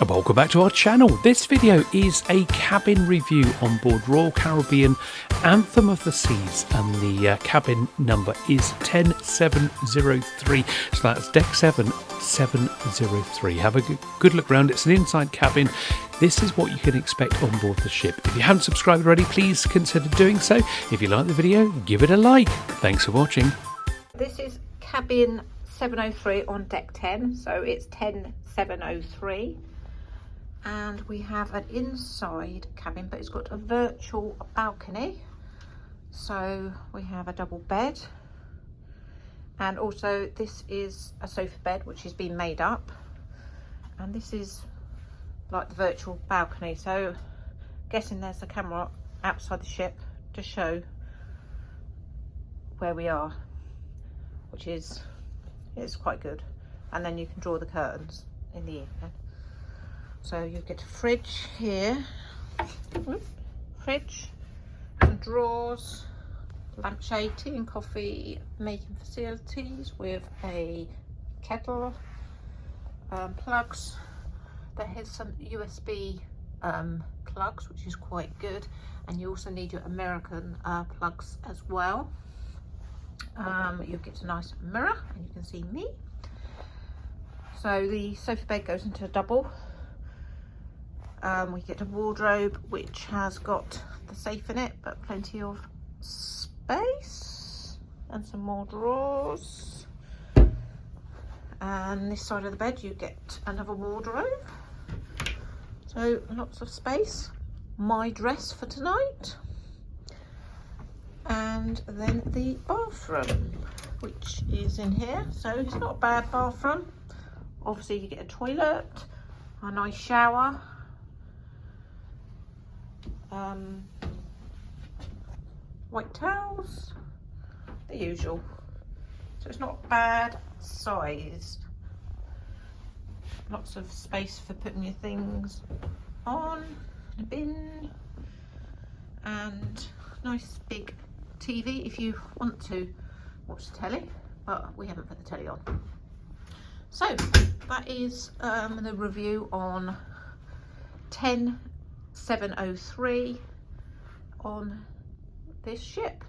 Welcome back to our channel. This video is a cabin review on board Royal Caribbean Anthem of the Seas, and the cabin number is 10703, so that's deck 7703. Have a good look around. It's an inside cabin. This is what you can expect on board the ship. If you haven't subscribed already, please consider doing so. If you like the video, give it a like. Thanks for watching. This is cabin 703 on deck 10, so it's 10703. And we have an inside cabin, but it's got a virtual balcony. So we have a double bed, and also this is a sofa bed which has been made up, and this is like the virtual balcony. So guessing there's a camera outside the ship to show where we are, which is quite good. And then you can draw the curtains in the evening. So you get a fridge here, fridge, some drawers, lampshade, tea and coffee making facilities with a kettle, plugs. There has some USB plugs, which is quite good, and you also need your American plugs as well. You get a nice mirror and you can see me. So the sofa bed goes into a double. We get a wardrobe which has got the safe in it, but plenty of space, and some more drawers. And this side of the bed you get another wardrobe, so lots of space. My dress for tonight, and then the bathroom, which is in here. So it's not a bad bathroom. Obviously you get a toilet, a nice shower, white towels, the usual. So it's not bad size. Lots of space for putting your things on, a bin, and nice big TV if you want to watch the telly, but we haven't put the telly on. So that is the review on 10703 on this ship.